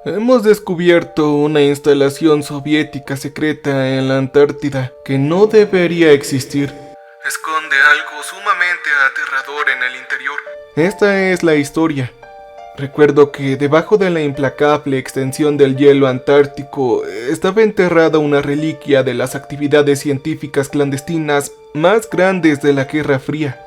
Hemos descubierto una instalación soviética secreta en la Antártida que no debería existir. Esconde algo sumamente aterrador en el interior. Esta es la historia. Recuerdo que debajo de la implacable extensión del hielo antártico estaba enterrada una reliquia de las actividades científicas clandestinas más grandes de la Guerra Fría.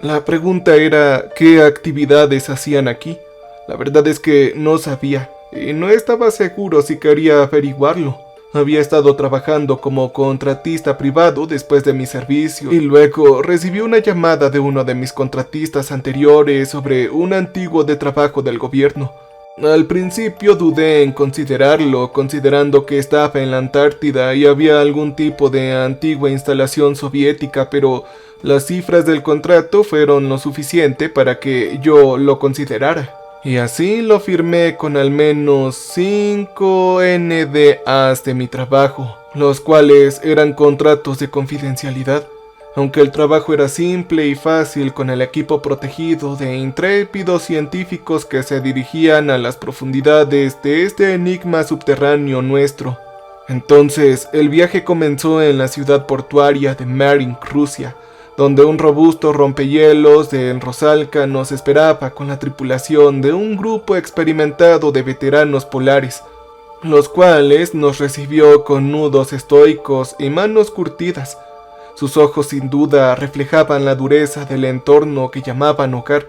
La pregunta era, ¿qué actividades hacían aquí? La verdad es que no sabía, y no estaba seguro si quería averiguarlo. Había estado trabajando como contratista privado después de mi servicio, y luego recibí una llamada de uno de mis contratistas anteriores sobre un antiguo de trabajo del gobierno. Al principio dudé en considerarlo, considerando que estaba en la Antártida y había algún tipo de antigua instalación soviética, pero las cifras del contrato fueron lo suficiente para que yo lo considerara. Y así lo firmé con al menos 5 NDAs de mi trabajo, los cuales eran contratos de confidencialidad. Aunque el trabajo era simple y fácil con el equipo protegido de intrépidos científicos que se dirigían a las profundidades de este enigma subterráneo nuestro. Entonces, el viaje comenzó en la ciudad portuaria de Marin, Rusia, donde un robusto rompehielos de Rosalka nos esperaba con la tripulación de un grupo experimentado de veteranos polares, los cuales nos recibió con nudos estoicos y manos curtidas. Sus ojos sin duda reflejaban la dureza del entorno que llamaban hogar,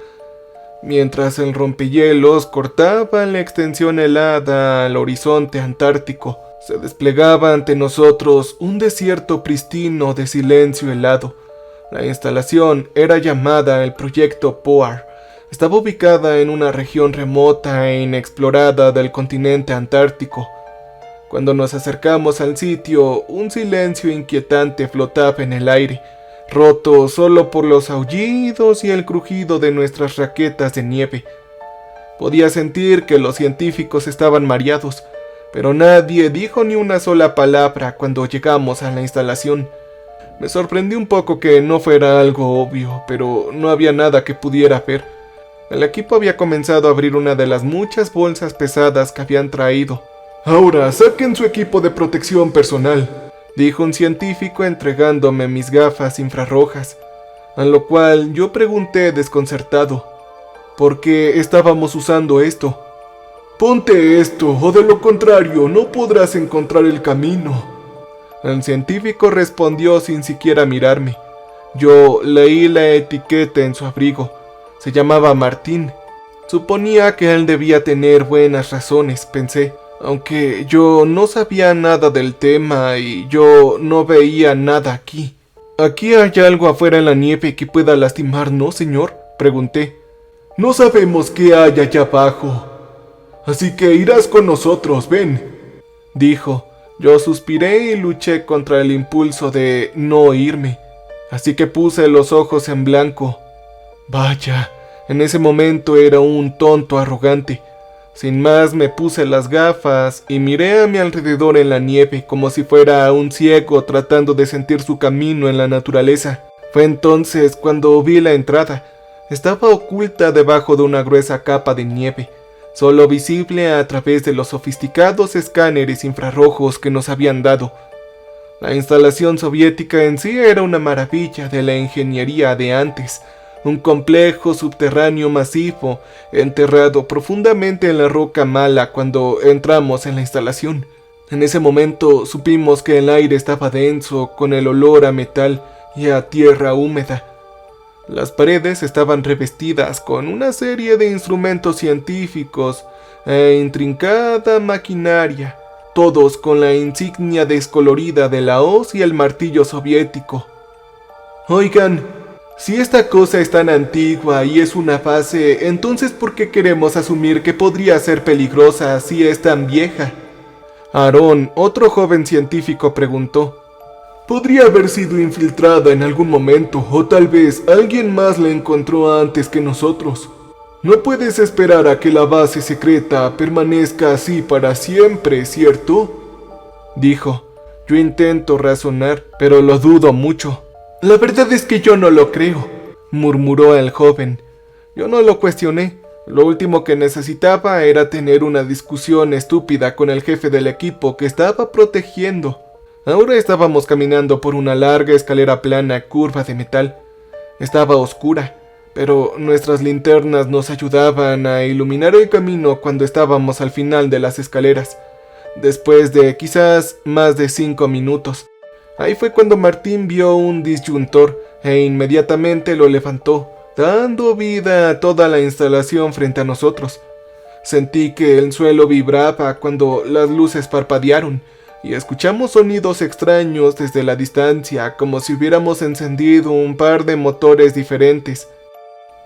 mientras el rompehielos cortaba la extensión helada al horizonte antártico. Se desplegaba ante nosotros un desierto pristino de silencio helado. La instalación era llamada el Proyecto POAR. Estaba ubicada en una región remota e inexplorada del continente antártico. Cuando nos acercamos al sitio, un silencio inquietante flotaba en el aire, roto solo por los aullidos y el crujido de nuestras raquetas de nieve. Podía sentir que los científicos estaban mareados, pero nadie dijo ni una sola palabra cuando llegamos a la instalación. Me sorprendió un poco que no fuera algo obvio, pero no había nada que pudiera ver. El equipo había comenzado a abrir una de las muchas bolsas pesadas que habían traído. «Ahora, saquen su equipo de protección personal», dijo un científico entregándome mis gafas infrarrojas, a lo cual yo pregunté desconcertado, ¿por qué estábamos usando esto? «Ponte esto, o de lo contrario no podrás encontrar el camino». El científico respondió sin siquiera mirarme. Yo leí la etiqueta en su abrigo. Se llamaba Martín. Suponía que él debía tener buenas razones, pensé, aunque yo no sabía nada del tema y yo no veía nada aquí. ¿Aquí hay algo afuera en la nieve que pueda lastimarnos, señor?, pregunté. «No sabemos qué hay allá abajo, así que irás con nosotros, ven», dijo. Yo suspiré y luché contra el impulso de no irme, así que puse los ojos en blanco. Vaya, en ese momento era un tonto arrogante. Sin más me puse las gafas y miré a mi alrededor en la nieve como si fuera un ciego tratando de sentir su camino en la naturaleza. Fue entonces cuando vi la entrada. Estaba oculta debajo de una gruesa capa de nieve, solo visible a través de los sofisticados escáneres infrarrojos que nos habían dado. La instalación soviética en sí era una maravilla de la ingeniería de antes, un complejo subterráneo masivo enterrado profundamente en la roca mala cuando entramos en la instalación. En ese momento supimos que el aire estaba denso con el olor a metal y a tierra húmeda. Las paredes estaban revestidas con una serie de instrumentos científicos e intrincada maquinaria, todos con la insignia descolorida de la hoz y el martillo soviético. «Oigan, si esta cosa es tan antigua y es una base, entonces ¿por qué queremos asumir que podría ser peligrosa si es tan vieja?», Aarón, otro joven científico, preguntó. «Podría haber sido infiltrada en algún momento, o tal vez alguien más la encontró antes que nosotros. No puedes esperar a que la base secreta permanezca así para siempre, ¿cierto?», dijo. Yo intento razonar, pero lo dudo mucho. «La verdad es que yo no lo creo», murmuró el joven. Yo no lo cuestioné, Lo último que necesitaba era tener una discusión estúpida con el jefe del equipo que estaba protegiendo. Ahora estábamos caminando por una larga escalera plana curva de metal. Estaba oscura, pero nuestras linternas nos ayudaban a iluminar el camino cuando estábamos al final de las escaleras, después de quizás más de 5 minutos. Ahí fue cuando Martín vio un disyuntor e inmediatamente lo levantó, dando vida a toda la instalación frente a nosotros. Sentí que el suelo vibraba cuando las luces parpadearon y escuchamos sonidos extraños desde la distancia, como si hubiéramos encendido un par de motores diferentes.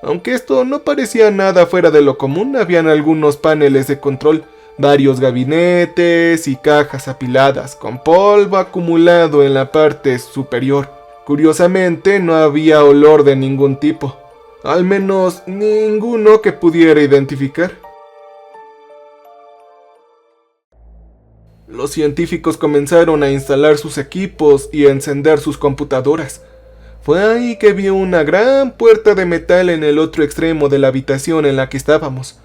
Aunque esto no parecía nada fuera de lo común, habían algunos paneles de control, varios gabinetes y cajas apiladas, con polvo acumulado en la parte superior. Curiosamente, no había olor de ningún tipo, al menos ninguno que pudiera identificar. Los científicos comenzaron a instalar sus equipos y a encender sus computadoras. Fue ahí que vi una gran puerta de metal en el otro extremo de la habitación en la que estábamos.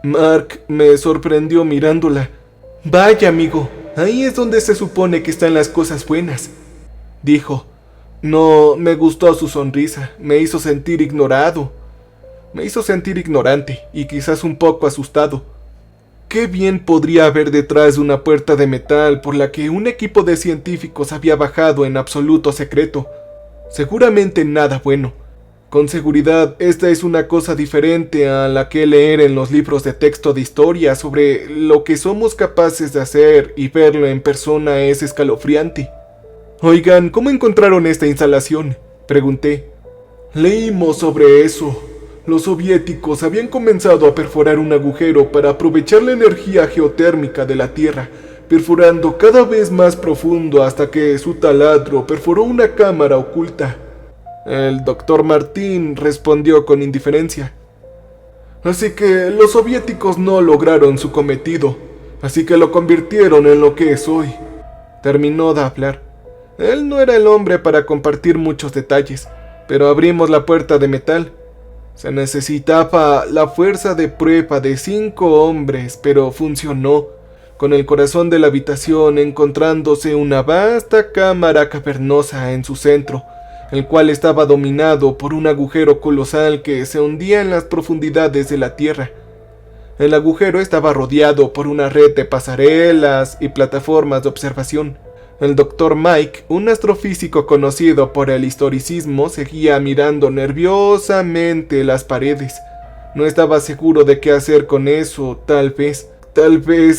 Mark me sorprendió mirándola. «Vaya, amigo, ahí es donde se supone que están las cosas buenas», dijo. No me gustó su sonrisa, me hizo sentir ignorado. Me hizo sentir ignorante y quizás un poco asustado. ¿Qué bien podría haber detrás de una puerta de metal por la que un equipo de científicos había bajado en absoluto secreto? Seguramente nada bueno. Con seguridad, esta es una cosa diferente a la que leer en los libros de texto de historia sobre lo que somos capaces de hacer, y verlo en persona es escalofriante. «Oigan, ¿cómo encontraron esta instalación?», pregunté. «Leímos sobre eso. Los soviéticos habían comenzado a perforar un agujero para aprovechar la energía geotérmica de la Tierra, perforando cada vez más profundo hasta que su taladro perforó una cámara oculta». El doctor Martín respondió con indiferencia. «Así que los soviéticos no lograron su cometido, así que lo convirtieron en lo que es hoy». Terminó de hablar. Él no era el hombre para compartir muchos detalles, pero abrimos la puerta de metal. Se necesitaba la fuerza de prueba de 5 hombres, pero funcionó, con el corazón de la habitación encontrándose una vasta cámara cavernosa en su centro, el cual estaba dominado por un agujero colosal que se hundía en las profundidades de la tierra. El agujero estaba rodeado por una red de pasarelas y plataformas de observación. El Dr. Mike, un astrofísico conocido por el historicismo, seguía mirando nerviosamente las paredes. No estaba seguro de qué hacer con eso, tal vez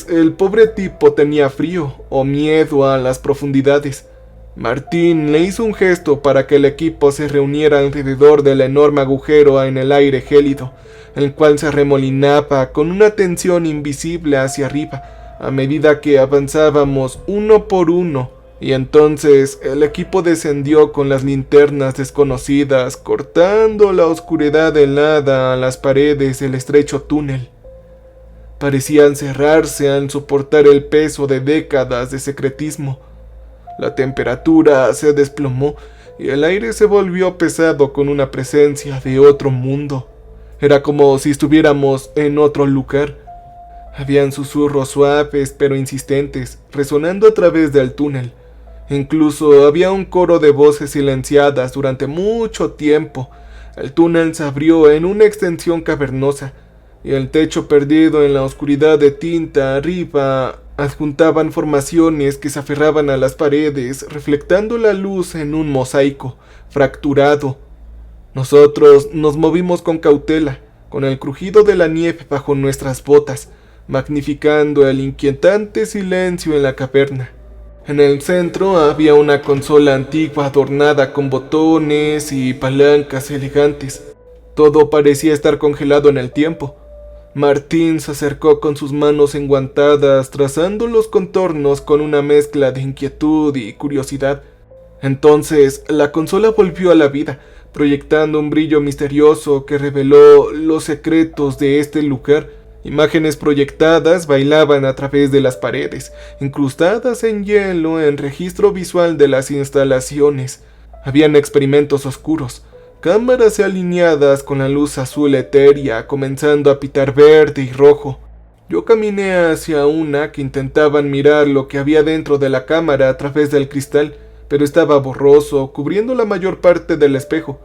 el pobre tipo tenía frío o miedo a las profundidades. Martín le hizo un gesto para que el equipo se reuniera alrededor del enorme agujero en el aire gélido, el cual se remolinaba con una tensión invisible hacia arriba, a medida que avanzábamos uno por uno, y entonces el equipo descendió con las linternas desconocidas, cortando la oscuridad helada a las paredes del estrecho túnel. Parecían cerrarse al soportar el peso de décadas de secretismo. La temperatura se desplomó y el aire se volvió pesado con una presencia de otro mundo. Era como si estuviéramos en otro lugar. Habían susurros suaves pero insistentes, resonando a través del túnel. Incluso había un coro de voces silenciadas durante mucho tiempo. El túnel se abrió en una extensión cavernosa, y el techo perdido en la oscuridad de tinta arriba adjuntaban formaciones que se aferraban a las paredes, reflectando la luz en un mosaico fracturado. Nosotros nos movimos con cautela, con el crujido de la nieve bajo nuestras botas, magnificando el inquietante silencio en la caverna. En el centro había una consola antigua adornada con botones y palancas elegantes. Todo parecía estar congelado en el tiempo. Martín se acercó con sus manos enguantadas, trazando los contornos con una mezcla de inquietud y curiosidad. Entonces la consola volvió a la vida, proyectando un brillo misterioso que reveló los secretos de este lugar. Imágenes proyectadas bailaban a través de las paredes, incrustadas en hielo en registro visual de las instalaciones. Habían experimentos oscuros, cámaras alineadas con la luz azul etérea, comenzando a pitar verde y rojo. Yo caminé hacia una que intentaban mirar lo que había dentro de la cámara a través del cristal, pero estaba borroso, cubriendo la mayor parte del espejo.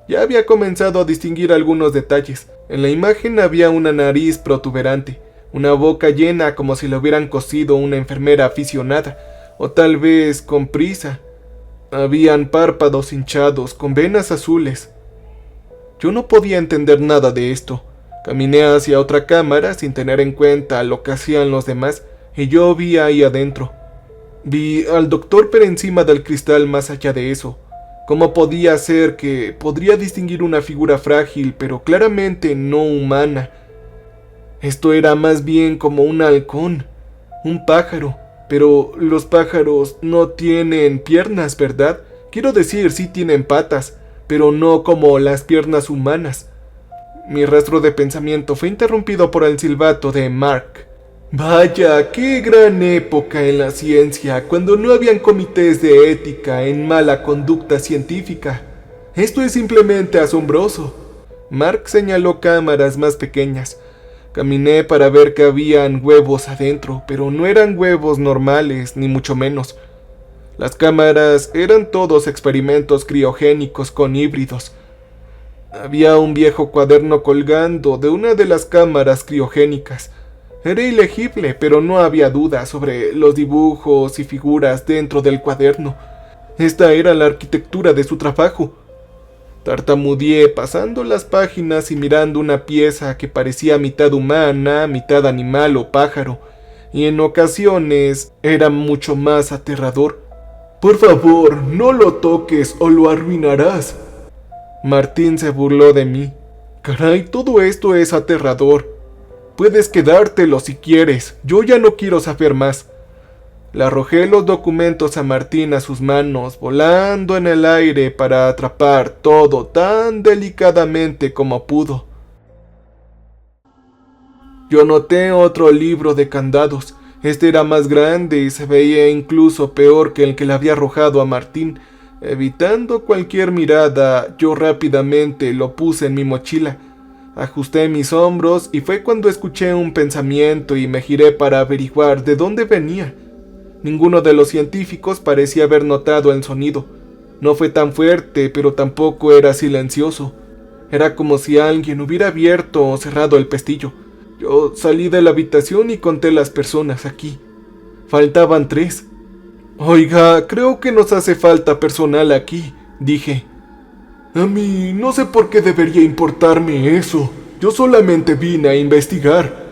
Ya había comenzado a distinguir algunos detalles. En la imagen había una nariz protuberante, una boca llena como si la hubieran cosido una enfermera aficionada, o tal vez con prisa. Habían párpados hinchados, con venas azules. Yo no podía entender nada de esto. Caminé hacia otra cámara sin tener en cuenta lo que hacían los demás, y yo vi ahí adentro. Vi al doctor pero encima del cristal más allá de eso. ¿Cómo podía ser que podría distinguir una figura frágil pero claramente no humana? Esto era más bien como un halcón, un pájaro. Pero los pájaros no tienen piernas, ¿verdad? Quiero decir, sí tienen patas, pero no como las piernas humanas. Mi rastro de pensamiento fue interrumpido por el silbato de Mark. Vaya, qué gran época en la ciencia, cuando no habían comités de ética en mala conducta científica. Esto es simplemente asombroso. Mark señaló cámaras más pequeñas. Caminé para ver que habían huevos adentro, pero no eran huevos normales, ni mucho menos. Las cámaras eran todos experimentos criogénicos con híbridos. Había un viejo cuaderno colgando de una de las cámaras criogénicas. Era ilegible, pero no había duda sobre los dibujos y figuras dentro del cuaderno. Esta era la arquitectura de su trabajo. Tartamudeé pasando las páginas y mirando una pieza que parecía mitad humana, mitad animal o pájaro, y en ocasiones era mucho más aterrador. Por favor, no lo toques o lo arruinarás. Martín se burló de mí. Caray, todo esto es aterrador. Puedes quedártelo si quieres, yo ya no quiero saber más. Le arrojé los documentos a Martín a sus manos, volando en el aire para atrapar todo tan delicadamente como pudo. Yo noté otro libro de candados. Este era más grande y se veía incluso peor que el que le había arrojado a Martín. Evitando cualquier mirada, yo rápidamente lo puse en mi mochila. Ajusté mis hombros y fue cuando escuché un pensamiento y me giré para averiguar de dónde venía. Ninguno de los científicos parecía haber notado el sonido. No fue tan fuerte, pero tampoco era silencioso. Era como si alguien hubiera abierto o cerrado el pestillo. Yo salí de la habitación y conté las personas aquí. Faltaban 3. Oiga, creo que nos hace falta personal aquí, dije. A mí no sé por qué debería importarme eso. Yo solamente vine a investigar,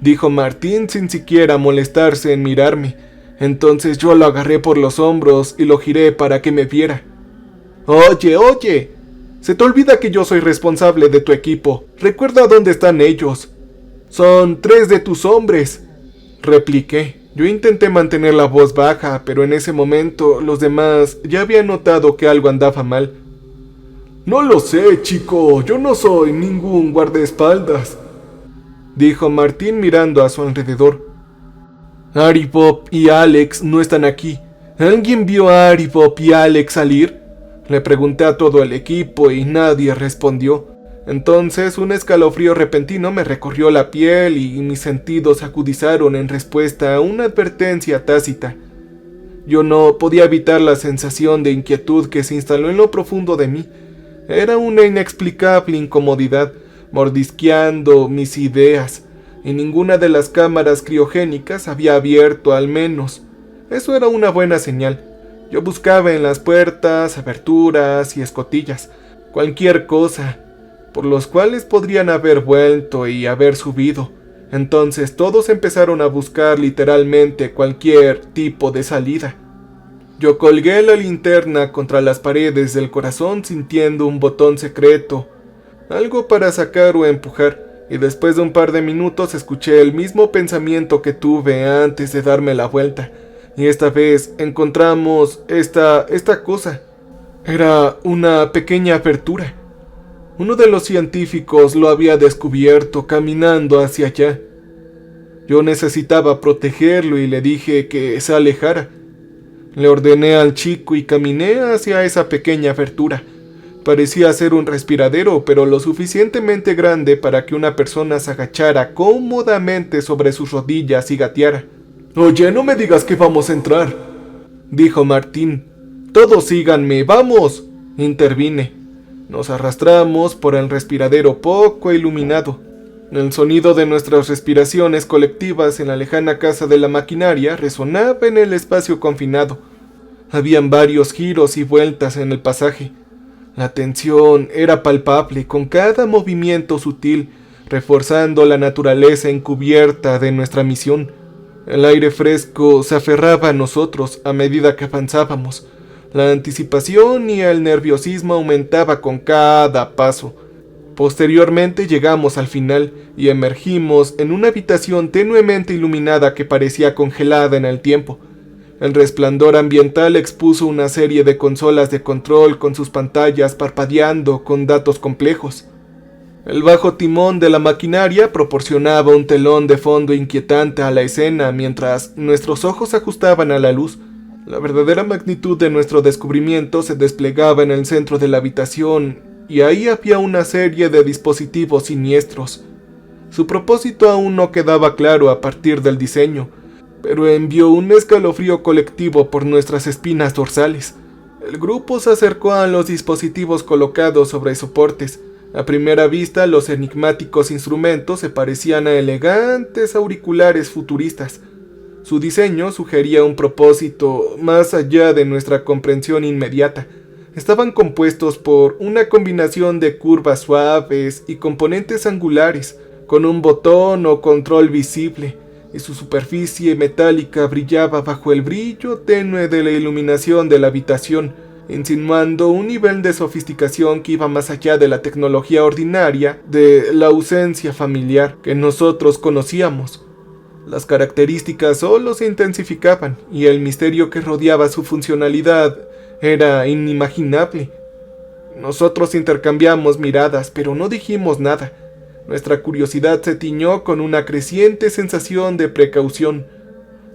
dijo Martín sin siquiera molestarse en mirarme. Entonces yo lo agarré por los hombros y lo giré para que me viera. Oye, se te olvida que yo soy responsable de tu equipo. Recuerda dónde están ellos. Son 3 de tus hombres, repliqué. Yo intenté mantener la voz baja, pero en ese momento los demás ya habían notado que algo andaba mal. No lo sé, chico, yo no soy ningún guardaespaldas, dijo Martín mirando a su alrededor. Ari, Bob y Alex no están aquí. ¿Alguien vio a Ari, Bob y Alex salir? Le pregunté a todo el equipo y nadie respondió. Entonces un escalofrío repentino me recorrió la piel y mis sentidos se agudizaron en respuesta a una advertencia tácita. Yo no podía evitar la sensación de inquietud que se instaló en lo profundo de mí. Era una inexplicable incomodidad, mordisqueando mis ideas. Y ninguna de las cámaras criogénicas había abierto, al menos. Eso era una buena señal. Yo buscaba en las puertas, aberturas y escotillas, cualquier cosa, por los cuales podrían haber vuelto y haber subido. Entonces todos empezaron a buscar literalmente cualquier tipo de salida. Yo colgué la linterna contra las paredes del corazón sintiendo un botón secreto, algo para sacar o empujar. Y después de un par de minutos escuché el mismo pensamiento que tuve antes de darme la vuelta. Y esta vez encontramos esta cosa. Era una pequeña apertura. Uno de los científicos lo había descubierto caminando hacia allá. Yo necesitaba protegerlo y le dije que se alejara. Le ordené al chico y caminé hacia esa pequeña abertura. Parecía ser un respiradero, pero lo suficientemente grande para que una persona se agachara cómodamente sobre sus rodillas y gateara. «Oye, no me digas que vamos a entrar», dijo Martín. «Todos síganme, vamos», intervine. Nos arrastramos por el respiradero poco iluminado. El sonido de nuestras respiraciones colectivas en la lejana casa de la maquinaria resonaba en el espacio confinado. Habían varios giros y vueltas en el pasaje. La tensión era palpable con cada movimiento sutil, reforzando la naturaleza encubierta de nuestra misión. El aire fresco se aferraba a nosotros a medida que avanzábamos. La anticipación y el nerviosismo aumentaba con cada paso. Posteriormente llegamos al final y emergimos en una habitación tenuemente iluminada que parecía congelada en el tiempo. El resplandor ambiental expuso una serie de consolas de control con sus pantallas parpadeando con datos complejos. El bajo timón de la maquinaria proporcionaba un telón de fondo inquietante a la escena mientras nuestros ojos se ajustaban a la luz. La verdadera magnitud de nuestro descubrimiento se desplegaba en el centro de la habitación y ahí había una serie de dispositivos siniestros. Su propósito aún no quedaba claro a partir del diseño, pero envió un escalofrío colectivo por nuestras espinas dorsales. El grupo se acercó a los dispositivos colocados sobre soportes. A primera vista, los enigmáticos instrumentos se parecían a elegantes auriculares futuristas. Su diseño sugería un propósito más allá de nuestra comprensión inmediata. Estaban compuestos por una combinación de curvas suaves y componentes angulares, con un botón o control visible, y su superficie metálica brillaba bajo el brillo tenue de la iluminación de la habitación, insinuando un nivel de sofisticación que iba más allá de la tecnología ordinaria de la ausencia familiar que nosotros conocíamos. Las características solo se intensificaban y el misterio que rodeaba su funcionalidad era inimaginable. Nosotros intercambiamos miradas, pero no dijimos nada. Nuestra curiosidad se tiñó con una creciente sensación de precaución.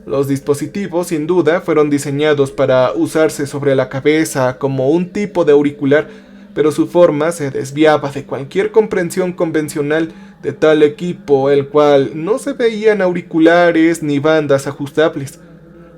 Los dispositivos, sin duda, fueron diseñados para usarse sobre la cabeza como un tipo de auricular, pero su forma se desviaba de cualquier comprensión convencional de tal equipo, el cual no se veían auriculares ni bandas ajustables,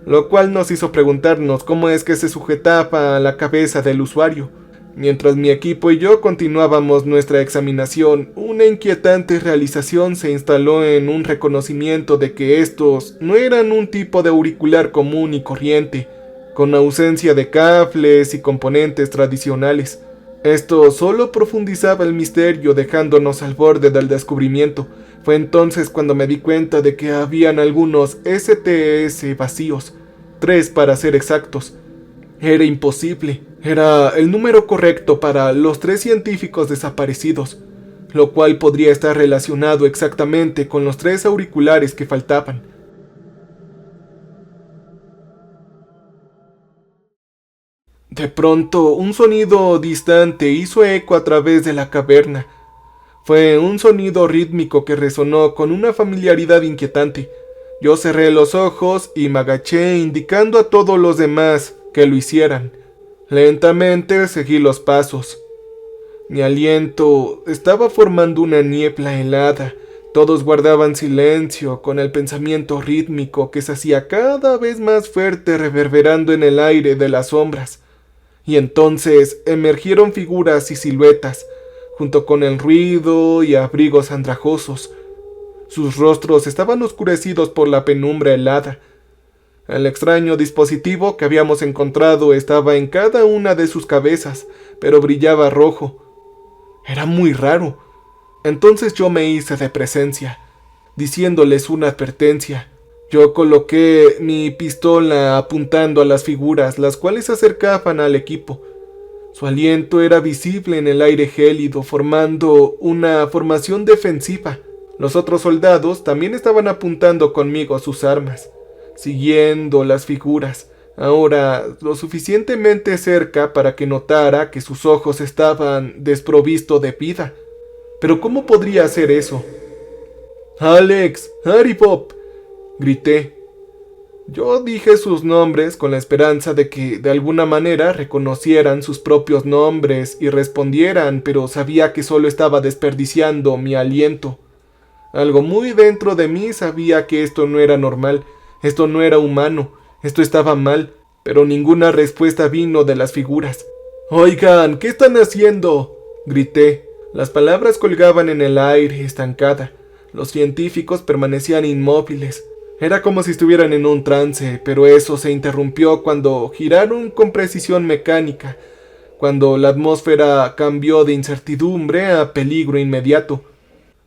lo cual nos hizo preguntarnos cómo es que se sujetaba a la cabeza del usuario. Mientras mi equipo y yo continuábamos nuestra examinación, una inquietante realización se instaló en un reconocimiento de que estos no eran un tipo de auricular común y corriente, con ausencia de cables y componentes tradicionales. Esto solo profundizaba el misterio, dejándonos al borde del descubrimiento. Fue entonces cuando me di cuenta de que habían algunos STS vacíos, 3 para ser exactos. Era imposible. Era el número correcto para los 3 científicos desaparecidos, lo cual podría estar relacionado exactamente con los 3 auriculares que faltaban. De pronto, un sonido distante hizo eco a través de la caverna. Fue un sonido rítmico que resonó con una familiaridad inquietante. Yo cerré los ojos y me agaché, indicando a todos los demás que lo hicieran. Lentamente seguí los pasos. Mi aliento estaba formando una niebla helada. Todos guardaban silencio, con el pensamiento rítmico que se hacía cada vez más fuerte, reverberando en el aire de las sombras. Y entonces emergieron figuras y siluetas, junto con el ruido y abrigos andrajosos. Sus rostros estaban oscurecidos por la penumbra helada. El extraño dispositivo que habíamos encontrado estaba en cada una de sus cabezas, pero brillaba rojo. Era muy raro. Entonces yo me hice de presencia, diciéndoles una advertencia. Yo coloqué mi pistola apuntando a las figuras, las cuales se acercaban al equipo. Su aliento era visible en el aire gélido, formando una formación defensiva. Los otros soldados también estaban apuntando conmigo sus armas, siguiendo las figuras, ahora lo suficientemente cerca para que notara que sus ojos estaban desprovistos de vida. ¿Pero cómo podría hacer eso? «¡Alex! ¡Harry Pop!», grité. Yo dije sus nombres con la esperanza de que de alguna manera reconocieran sus propios nombres y respondieran, pero sabía que solo estaba desperdiciando mi aliento. Algo muy dentro de mí sabía que esto no era normal, esto no era humano, esto estaba mal, pero ninguna respuesta vino de las figuras. «Oigan, ¿qué están haciendo?», grité. Las palabras colgaban en el aire, estancada. Los científicos permanecían inmóviles. Era como si estuvieran en un trance, pero eso se interrumpió cuando giraron con precisión mecánica, cuando la atmósfera cambió de incertidumbre a peligro inmediato.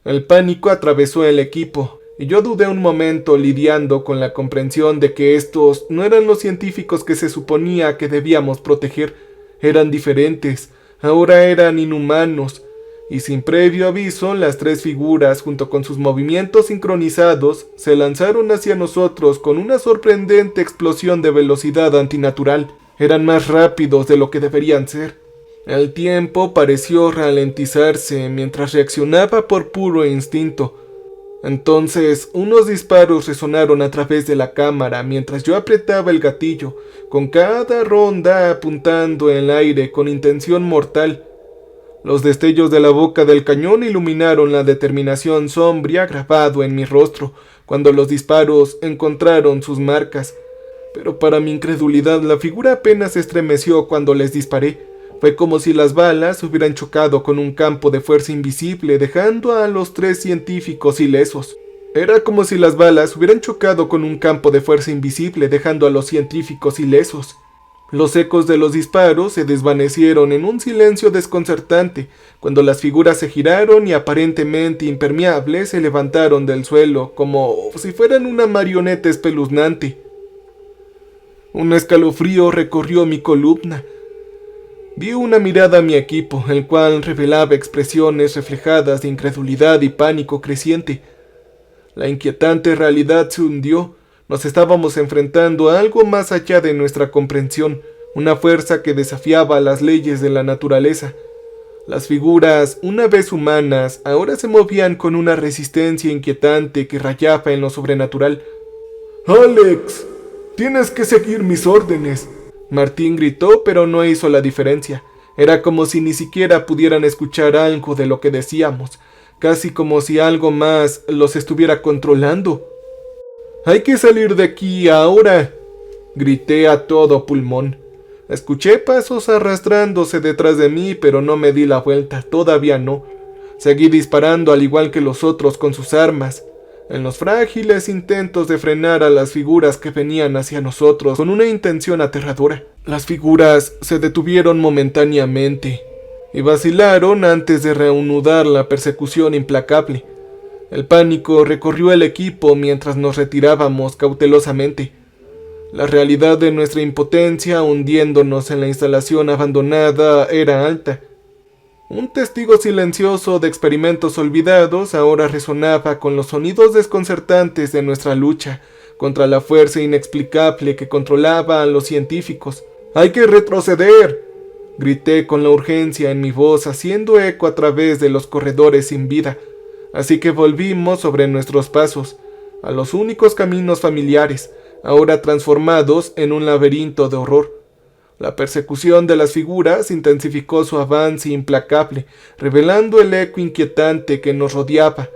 El pánico atravesó el equipo, y yo dudé un momento lidiando con la comprensión de que estos no eran los científicos que se suponía que debíamos proteger. Eran diferentes, ahora eran inhumanos, y sin previo aviso, las tres figuras, junto con sus movimientos sincronizados, se lanzaron hacia nosotros con una sorprendente explosión de velocidad antinatural. Eran más rápidos de lo que deberían ser. El tiempo pareció ralentizarse mientras reaccionaba por puro instinto. Entonces, unos disparos resonaron a través de la cámara mientras yo apretaba el gatillo, con cada ronda apuntando en el aire con intención mortal. Los destellos de la boca del cañón iluminaron la determinación sombría grabado en mi rostro cuando los disparos encontraron sus marcas. Pero para mi incredulidad, la figura apenas se estremeció cuando les disparé. Fue como si las balas hubieran chocado con un campo de fuerza invisible, dejando a los tres científicos ilesos. Era como si las balas hubieran chocado con un campo de fuerza invisible, dejando a los científicos ilesos. Los ecos de los disparos se desvanecieron en un silencio desconcertante, cuando las figuras se giraron y aparentemente impermeables se levantaron del suelo, como si fueran una marioneta espeluznante. Un escalofrío recorrió mi columna. Di una mirada a mi equipo, el cual revelaba expresiones reflejadas de incredulidad y pánico creciente. La inquietante realidad se hundió. Nos estábamos enfrentando a algo más allá de nuestra comprensión, una fuerza que desafiaba las leyes de la naturaleza. Las figuras, una vez humanas, ahora se movían con una resistencia inquietante que rayaba en lo sobrenatural. «¡Alex! Tienes que seguir mis órdenes», Martín gritó, pero no hizo la diferencia. Era como si ni siquiera pudieran escuchar algo de lo que decíamos, casi como si algo más los estuviera controlando. «¡Hay que salir de aquí ahora!», grité a todo pulmón. Escuché pasos arrastrándose detrás de mí, pero no me di la vuelta, todavía no. Seguí disparando al igual que los otros con sus armas, en los frágiles intentos de frenar a las figuras que venían hacia nosotros con una intención aterradora. Las figuras se detuvieron momentáneamente y vacilaron antes de reanudar la persecución implacable. El pánico recorrió el equipo mientras nos retirábamos cautelosamente. La realidad de nuestra impotencia hundiéndonos en la instalación abandonada era alta. Un testigo silencioso de experimentos olvidados ahora resonaba con los sonidos desconcertantes de nuestra lucha contra la fuerza inexplicable que controlaba a los científicos. «¡Hay que retroceder!», grité con la urgencia en mi voz, haciendo eco a través de los corredores sin vida. Así que volvimos sobre nuestros pasos, a los únicos caminos familiares, ahora transformados en un laberinto de horror. La persecución de las figuras intensificó su avance implacable, revelando el eco inquietante que nos rodeaba.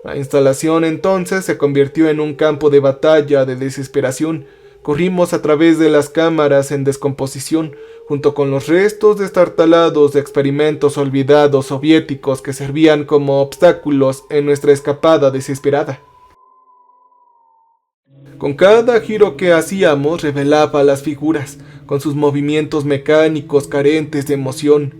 La instalación entonces se convirtió en un campo de batalla de desesperación. Corrimos a través de las cámaras en descomposición, junto con los restos destartalados de experimentos olvidados soviéticos que servían como obstáculos en nuestra escapada desesperada. Con cada giro que hacíamos revelaba a las figuras, con sus movimientos mecánicos carentes de emoción.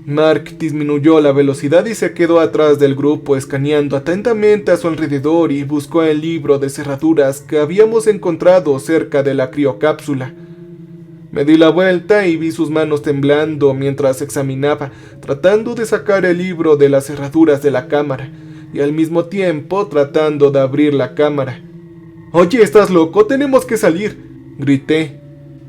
Mark disminuyó la velocidad y se quedó atrás del grupo, escaneando atentamente a su alrededor y buscó el libro de cerraduras que habíamos encontrado cerca de la criocápsula. Me di la vuelta y vi sus manos temblando mientras examinaba, tratando de sacar el libro de las cerraduras de la cámara, y al mismo tiempo tratando de abrir la cámara. «Oye, ¿estás loco? ¡Tenemos que salir!», grité.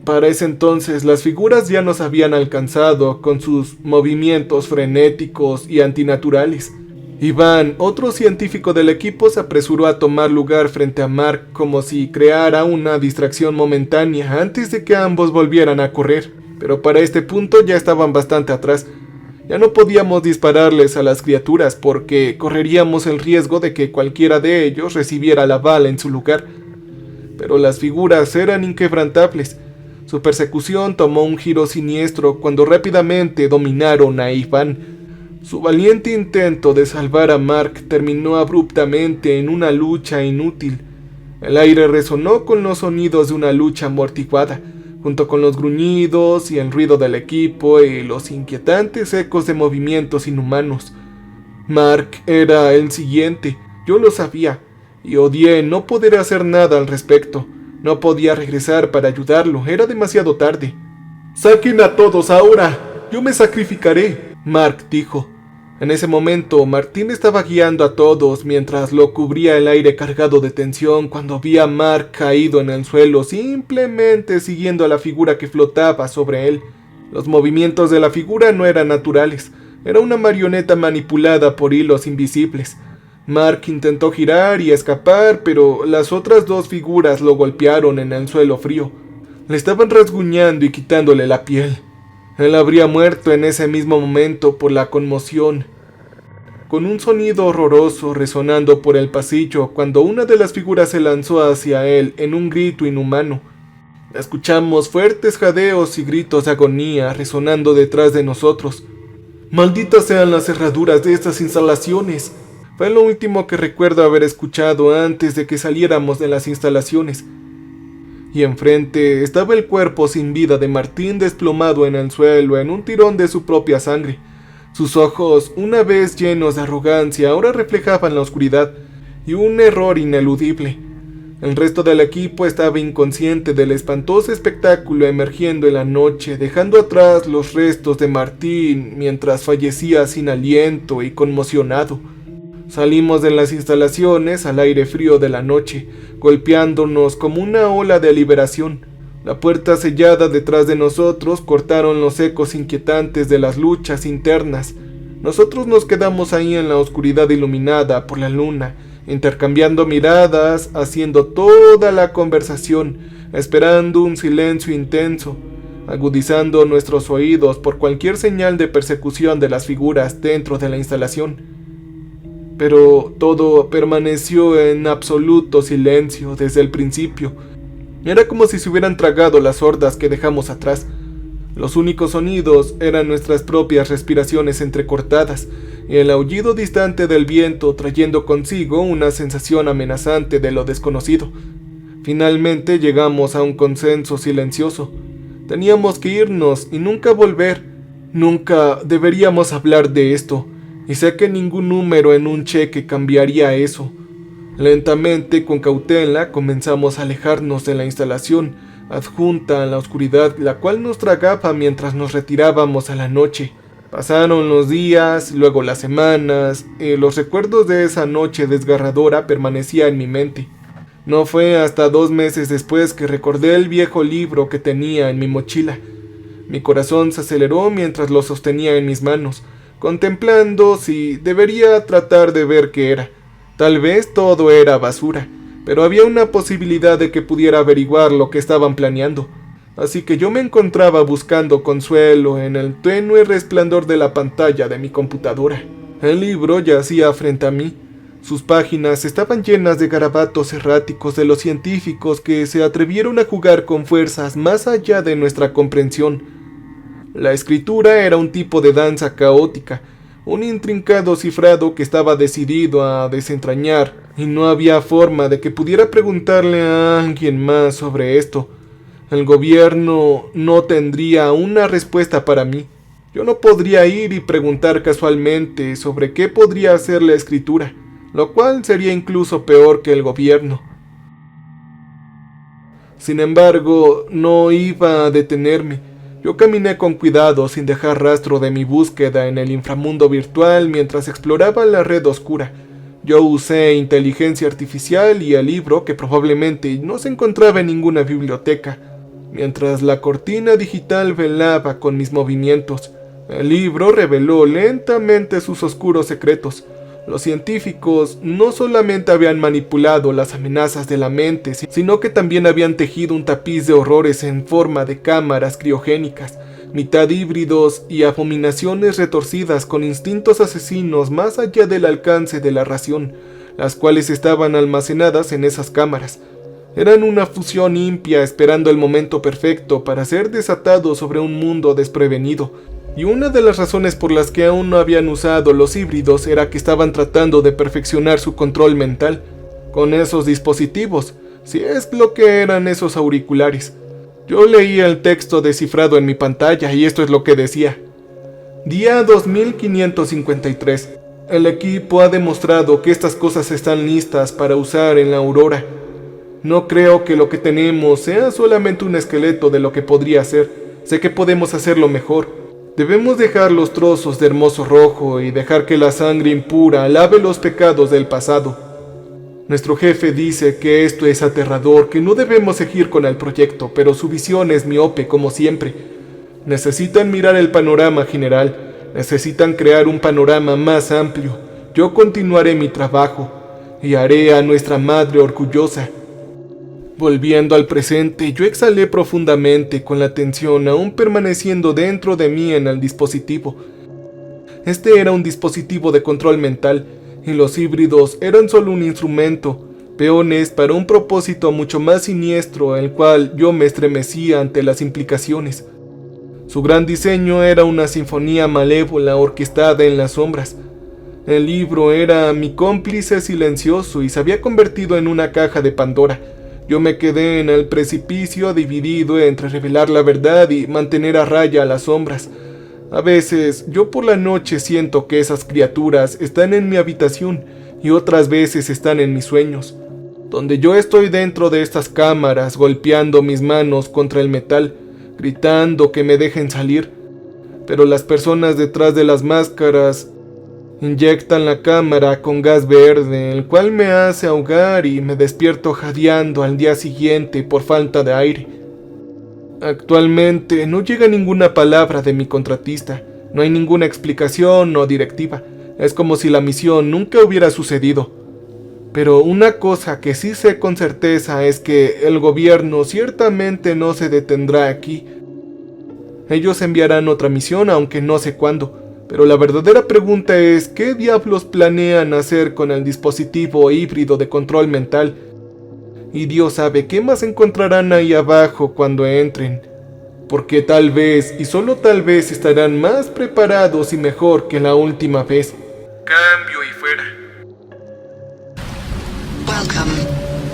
Para ese entonces las figuras ya nos habían alcanzado con sus movimientos frenéticos y antinaturales. Iván, otro científico del equipo, se apresuró a tomar lugar frente a Mark como si creara una distracción momentánea antes de que ambos volvieran a correr, pero para este punto ya estaban bastante atrás. Ya no podíamos dispararles a las criaturas porque correríamos el riesgo de que cualquiera de ellos recibiera la bala en su lugar. Pero las figuras eran inquebrantables. Su persecución tomó un giro siniestro cuando rápidamente dominaron a Iván. Su valiente intento de salvar a Mark terminó abruptamente en una lucha inútil. El aire resonó con los sonidos de una lucha amortiguada, junto con los gruñidos y el ruido del equipo y los inquietantes ecos de movimientos inhumanos. Mark era el siguiente, yo lo sabía, y odié no poder hacer nada al respecto. No podía regresar para ayudarlo, era demasiado tarde. «¡Saquen a todos ahora! ¡Yo me sacrificaré!», Mark dijo. En ese momento, Martín estaba guiando a todos mientras lo cubría el aire cargado de tensión cuando vi a Mark caído en el suelo, simplemente siguiendo a la figura que flotaba sobre él. Los movimientos de la figura no eran naturales, era una marioneta manipulada por hilos invisibles. Mark intentó girar y escapar, pero las otras dos figuras lo golpearon en el suelo frío. Le estaban rasguñando y quitándole la piel. Él habría muerto en ese mismo momento por la conmoción. Con un sonido horroroso resonando por el pasillo cuando una de las figuras se lanzó hacia él en un grito inhumano. Escuchamos fuertes jadeos y gritos de agonía resonando detrás de nosotros. «¡Malditas sean las cerraduras de estas instalaciones!», fue lo último que recuerdo haber escuchado antes de que saliéramos de las instalaciones. Y enfrente estaba el cuerpo sin vida de Martín desplomado en el suelo en un tirón de su propia sangre. Sus ojos, una vez llenos de arrogancia, ahora reflejaban la oscuridad y un error ineludible. El resto del equipo estaba inconsciente del espantoso espectáculo emergiendo en la noche, dejando atrás los restos de Martín mientras fallecía sin aliento y conmocionado. Salimos de las instalaciones al aire frío de la noche, golpeándonos como una ola de liberación. La puerta sellada detrás de nosotros cortaron los ecos inquietantes de las luchas internas. Nosotros nos quedamos ahí en la oscuridad iluminada por la luna, intercambiando miradas, haciendo toda la conversación, esperando un silencio intenso, agudizando nuestros oídos por cualquier señal de persecución de las figuras dentro de la instalación. Pero todo permaneció en absoluto silencio desde el principio. Era como si se hubieran tragado las hordas que dejamos atrás. Los únicos sonidos eran nuestras propias respiraciones entrecortadas y el aullido distante del viento trayendo consigo una sensación amenazante de lo desconocido. Finalmente llegamos a un consenso silencioso. Teníamos que irnos y nunca volver. Nunca deberíamos hablar de esto. Y sé que ningún número en un cheque cambiaría eso. Lentamente, con cautela, comenzamos a alejarnos de la instalación, adjunta a la oscuridad, la cual nos tragaba mientras nos retirábamos a la noche. Pasaron los días, luego las semanas, y los recuerdos de esa noche desgarradora permanecían en mi mente. No fue hasta 2 meses después que recordé el viejo libro que tenía en mi mochila. Mi corazón se aceleró mientras lo sostenía en mis manos, contemplando si debería tratar de ver qué era. Tal vez todo era basura, pero había una posibilidad de que pudiera averiguar lo que estaban planeando. Así que yo me encontraba buscando consuelo en el tenue resplandor de la pantalla de mi computadora. El libro yacía frente a mí. Sus páginas estaban llenas de garabatos erráticos de los científicos que se atrevieron a jugar con fuerzas más allá de nuestra comprensión. La escritura era un tipo de danza caótica, un intrincado cifrado que estaba decidido a desentrañar, y no había forma de que pudiera preguntarle a alguien más sobre esto. El gobierno no tendría una respuesta para mí. Yo no podría ir y preguntar casualmente sobre qué podría hacer la escritura, lo cual sería incluso peor que el gobierno. Sin embargo, no iba a detenerme. Yo caminé con cuidado sin dejar rastro de mi búsqueda en el inframundo virtual mientras exploraba la red oscura. Yo usé inteligencia artificial y el libro que probablemente no se encontraba en ninguna biblioteca, mientras la cortina digital velaba con mis movimientos. El libro reveló lentamente sus oscuros secretos, Los científicos no solamente habían manipulado las amenazas de la mente, sino que también habían tejido un tapiz de horrores en forma de cámaras criogénicas, mitad híbridos y abominaciones retorcidas con instintos asesinos más allá del alcance de la ración, las cuales estaban almacenadas en esas cámaras. Eran una fusión impía esperando el momento perfecto para ser desatados sobre un mundo desprevenido. Y una de las razones por las que aún no habían usado los híbridos era que estaban tratando de perfeccionar su control mental con esos dispositivos, si es lo que eran esos auriculares. Yo leía el texto descifrado en mi pantalla y esto es lo que decía. Día 2553. El equipo ha demostrado que estas cosas están listas para usar en la Aurora. No creo que lo que tenemos sea solamente un esqueleto de lo que podría ser. Sé que podemos hacerlo mejor. Debemos dejar los trozos de hermoso rojo y dejar que la sangre impura lave los pecados del pasado. Nuestro jefe dice que esto es aterrador, que no debemos seguir con el proyecto, pero su visión es miope como siempre. Necesitan mirar el panorama general, necesitan crear un panorama más amplio. Yo continuaré mi trabajo y haré a nuestra madre orgullosa. Volviendo al presente, yo exhalé profundamente con la tensión aún permaneciendo dentro de mí en el dispositivo. Este era un dispositivo de control mental, y los híbridos eran solo un instrumento, peones para un propósito mucho más siniestro, el cual yo me estremecía ante las implicaciones. Su gran diseño era una sinfonía malévola orquestada en las sombras. El libro era mi cómplice silencioso y se había convertido en una caja de Pandora. Yo me quedé en el precipicio dividido entre revelar la verdad y mantener a raya a las sombras. A veces, yo por la noche siento que esas criaturas están en mi habitación y otras veces están en mis sueños, donde yo estoy dentro de estas cámaras golpeando mis manos contra el metal, gritando que me dejen salir. Pero las personas detrás de las máscaras inyectan la cámara con gas verde, el cual me hace ahogar y me despierto jadeando al día siguiente por falta de aire. Actualmente no llega ninguna palabra de mi contratista, no hay ninguna explicación o directiva, es como si la misión nunca hubiera sucedido. Pero una cosa que sí sé con certeza es que el gobierno ciertamente no se detendrá aquí. Ellos enviarán otra misión, aunque no sé cuándo. Pero la verdadera pregunta es, ¿qué diablos planean hacer con el dispositivo híbrido de control mental? Y Dios sabe qué más encontrarán ahí abajo cuando entren. Porque tal vez, y solo tal vez, estarán más preparados y mejor que la última vez. Cambio y fuera. Welcome,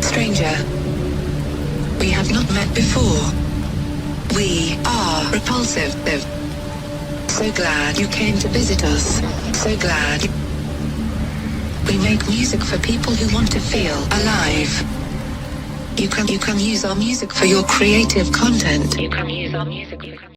stranger. We have not met before. We are repulsive. So glad you came to visit us. So glad. We make music for people who want to feel alive. You can use our music for your creative content.